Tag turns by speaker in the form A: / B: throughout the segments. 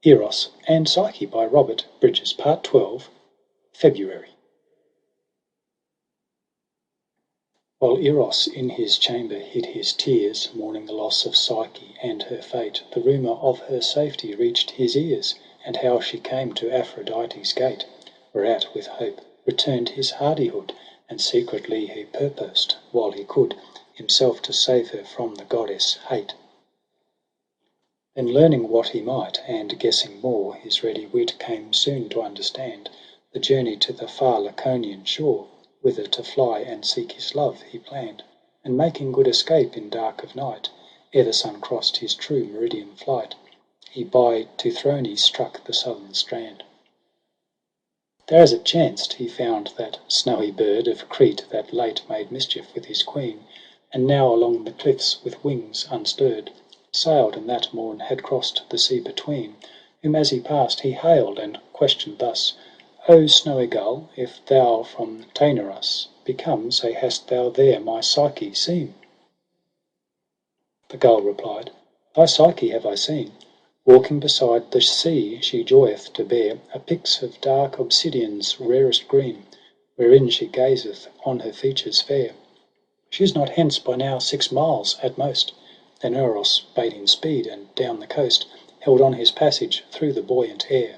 A: Eros and Psyche by Robert Bridges, Part 12, February. While Eros in his chamber hid his tears, mourning the loss of Psyche and her fate, the rumour of her safety reached his ears, and how she came to Aphrodite's gate. Whereat with hope returned his hardihood, and secretly he purposed, while he could, himself to save her from the goddess Hate. Then learning what he might, and guessing more, his ready wit came soon to understand the journey to the far Laconian shore, whither to fly and seek his love he planned, and making good escape in dark of night, ere the sun crossed his true meridian flight, he by Teuthrone struck the southern strand. There as it chanced he found that snowy bird of Crete that late made mischief with his queen, and now along the cliffs with wings unstirred sailed, and that morn had crossed the sea between, whom as he passed he hailed and questioned thus: "O snowy gull, if thou from Taenarus be come, say hast thou there my Psyche seen?" The gull replied: "Thy Psyche have I seen. Walking beside the sea she joyeth to bear a pyx of dark obsidian's rarest green, wherein she gazeth on her features fair. She's not hence by now 6 miles at most." Then Eros bade him speed, and down the coast held on his passage through the buoyant air.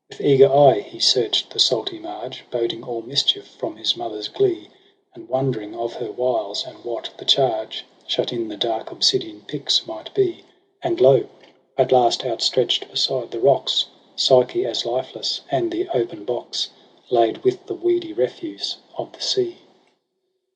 A: With eager eye he search'd the salty marge, boding all mischief from his mother's glee, and wondering of her wiles, and what the charge shut in the dark obsidian pyx might be. And lo, at last outstretched beside the rocks, Psyche as lifeless, and the open box laid with the weedy refuse of the sea.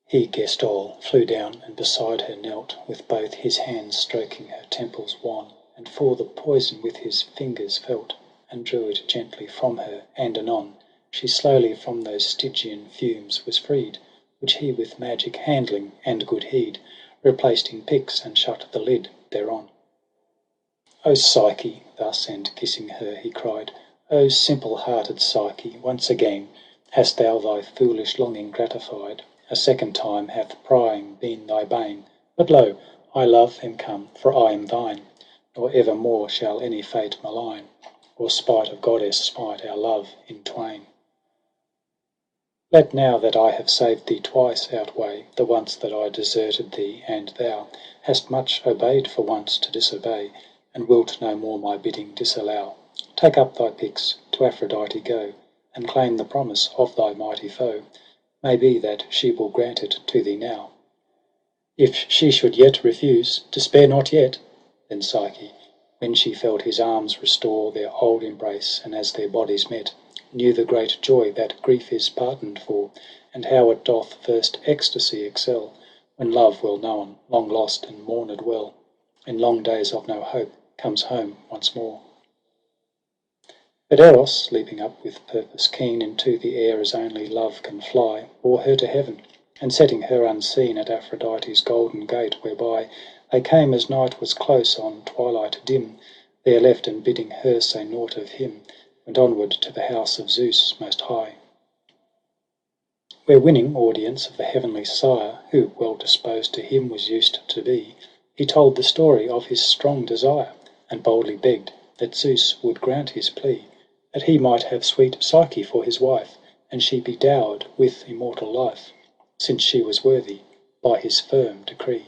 A: He guessed all, flew down, and beside her knelt, with both his hands stroking her temples wan, and for the poison with his fingers felt, and drew it gently from her, and anon she slowly from those Stygian fumes was freed, which he with magic handling and good heed replaced in pyx, and shut the lid thereon. "O Psyche," thus, and kissing her, he cried, "O simple-hearted Psyche, once again hast thou thy foolish longing gratified. A second time hath prying been thy bane. But lo, I, love, am come, for I am thine, nor ever more shall any fate malign, or spite of goddess smite our love in twain. Let now that I have saved thee twice outweigh the once that I deserted thee, and thou hast much obeyed for once to disobey, and wilt no more my bidding disallow. Take up thy pyx, to Aphrodite go, and claim the promise of thy mighty foe. May be that she will grant it to thee now. If she should yet refuse, despair not yet." Then Psyche, when she felt his arms restore their old embrace, and as their bodies met, knew the great joy that grief is pardoned for, and how it doth first ecstasy excel, when love well known, long lost and mourned well, in long days of no hope, comes home once more. But Eros, leaping up with purpose keen into the air as only love can fly, bore her to heaven, and setting her unseen at Aphrodite's golden gate, whereby they came as night was close on twilight dim, there left, and bidding her say nought of him, went onward to the house of Zeus most high, where winning audience of the heavenly sire, who well disposed to him was used to be, he told the story of his strong desire, and boldly begged that Zeus would grant his plea, that he might have sweet Psyche for his wife, and she be dowered with immortal life, since she was worthy by his firm decree.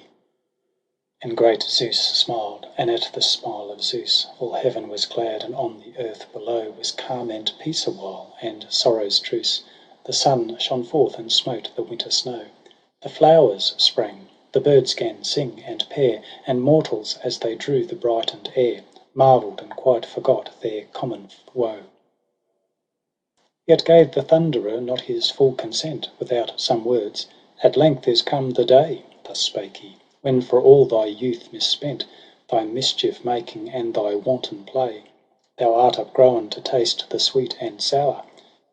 A: And great Zeus smiled, and at the smile of Zeus all heaven was glad, and on the earth below was calm and peace a while, and sorrow's truce. The sun shone forth and smote the winter snow, the flowers sprang, the birds gan sing and pair, and mortals, as they drew the brightened air, marvelled and quite forgot their common woe. Yet gave the Thunderer not his full consent without some words. "At length is come the day," thus spake he, "when for all thy youth misspent, thy mischief making and thy wanton play, thou art upgrown to taste the sweet and sour.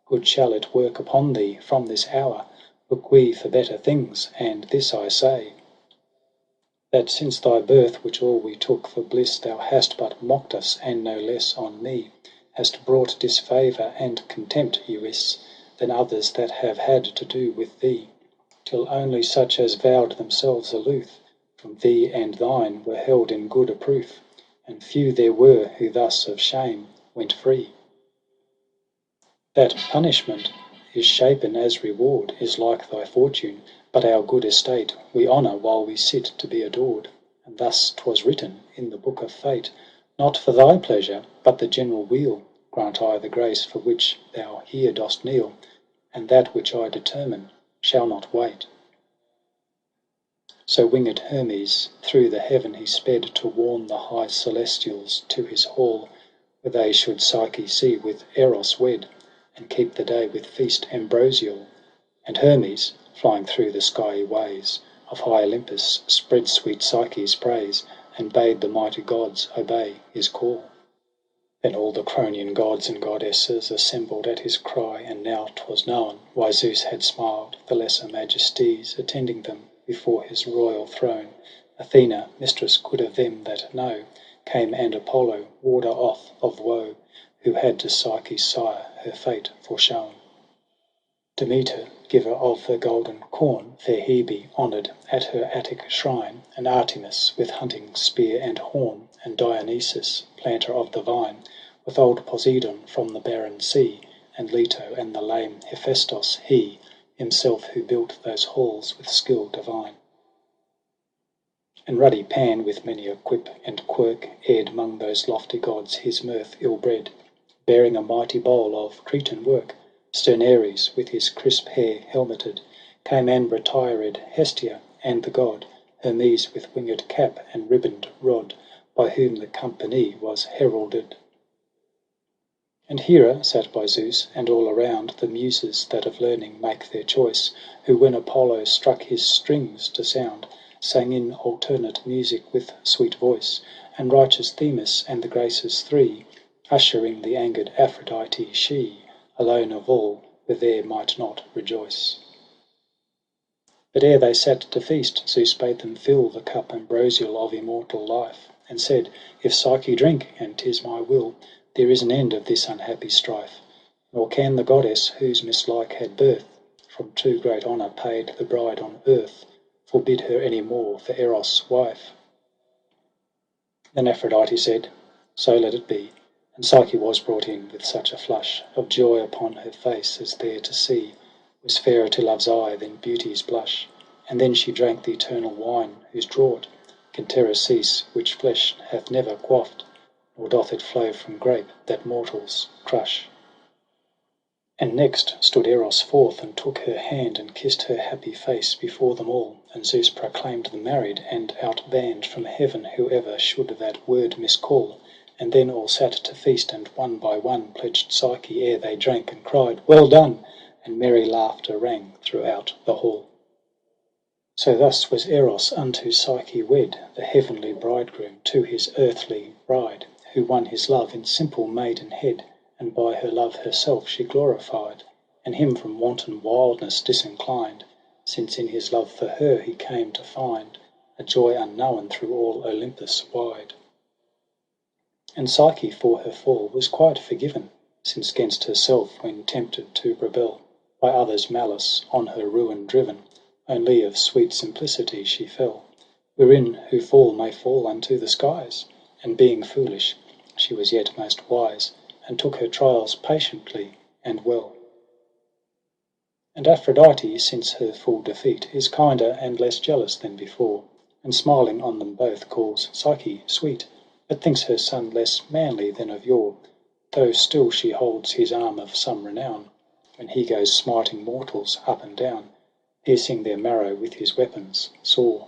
A: Good shall it work upon thee from this hour. Look we for better things, and this I say, that since thy birth, which all we took for bliss, thou hast but mocked us, and no less on me hast brought disfavour and contempt ewis than others that have had to do with thee, till only such as vowed themselves aloof from thee and thine were held in good approof. and few there were who thus of shame went free. That punishment is shapen as reward is like thy fortune, but our good estate we honour while we sit to be adored. And thus 'twas written in the book of fate, not for thy pleasure, but the general weal, grant I the grace for which thou here dost kneel, and that which I determine shall not wait. So winged Hermes through the heaven he sped, to warn the high celestials to his hall, where they should Psyche see with Eros wed, and keep the day with feast ambrosial. And Hermes, flying through the skiey ways of high Olympus, spread sweet Psyche's praise, and bade the mighty gods obey his call. Then all the Cronian gods and goddesses assembled at his cry, and now 'twas known why Zeus had smiled, the lesser majesties attending them before his royal throne. Athena, mistress good of them that know, came, and Apollo, warder off of woe, who had to Psyche's sire her fate foreshown. Demeter, giver of the golden corn, fair Hebe honoured at her Attic shrine, and Artemis with hunting spear and horn, and Dionysus, planter of the vine, with old Poseidon from the barren sea, and Leto and the lame Hephaestos, he himself who built those halls with skill divine. And ruddy Pan with many a quip and quirk aired 'mong those lofty gods his mirth ill-bred, bearing a mighty bowl of Cretan work. Stern Ares, with his crisp hair helmeted, came, and retired Hestia, and the god Hermes with winged cap and ribboned rod, by whom the company was heralded. And Hera sat by Zeus, and all around the Muses that of learning make their choice, who when Apollo struck his strings to sound, sang in alternate music with sweet voice. And righteous Themis and the Graces three, ushering the angered Aphrodite, she alone of all were there might not rejoice. But ere they sat to feast, Zeus bade them fill the cup ambrosial of immortal life, and said, if Psyche drink, and 'tis my will, there is an end of this unhappy strife. Nor can the goddess, whose mislike had birth from too great honour paid the bride on earth, forbid her any more for Eros' wife. Then Aphrodite said, so let it be. And Psyche was brought in with such a flush of joy upon her face, as there to see was fairer to love's eye than beauty's blush. And then she drank the eternal wine, whose draught can terror cease, which flesh hath never quaffed, nor doth it flow from grape that mortals crush. And next stood Eros forth, and took her hand, and kissed her happy face before them all. And Zeus proclaimed them married, and outbanned from heaven whoever should that word miscall. And then all sat to feast, and one by one pledged Psyche ere they drank, and cried, well done! And merry laughter rang throughout the hall. So thus was Eros unto Psyche wed, the heavenly bridegroom to his earthly bride, who won his love in simple maidenhead, and by her love herself she glorified, and him from wanton wildness disinclined, since in his love for her he came to find a joy unknown through all Olympus wide. And Psyche for her fall was quite forgiven, since 'gainst herself, when tempted to rebel, by others' malice on her ruin driven, only of sweet simplicity she fell, wherein who fall may fall unto the skies. And being foolish, she was yet most wise, and took her trials patiently and well. And Aphrodite, since her full defeat, is kinder and less jealous than before, and smiling on them both calls Psyche sweet, but thinks her son less manly than of yore, though still she holds his arm of some renown, when he goes smiting mortals up and down, piercing their marrow with his weapons sore.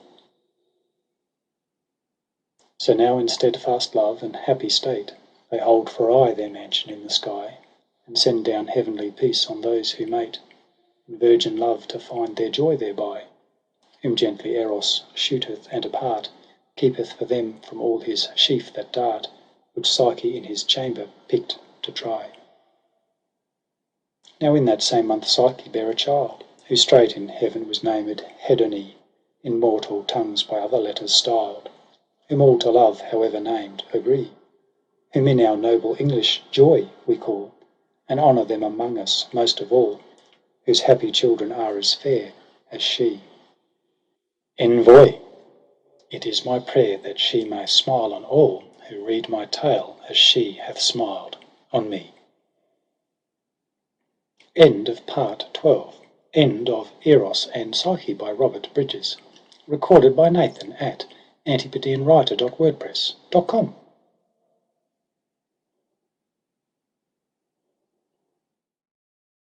A: So now in steadfast love and happy state they hold for aye their mansion in the sky, and send down heavenly peace on those who mate, in virgin love to find their joy thereby, whom gently Eros shooteth, and apart keepeth for them from all his sheaf that dart, which Psyche in his chamber picked to try. Now in that same month Psyche bare a child, who straight in heaven was named Hedone, in mortal tongues by other letters styled, whom all to love, however named, agree, whom in our noble English Joy we call, and honour them among us most of all, whose happy children are as fair as she. Envoy! It is my prayer that she may smile on all who read my tale as she hath smiled on me. End of Part 12. End of Eros and Psyche by Robert Bridges. Recorded by Nathan at antipodeanwriter.wordpress.com.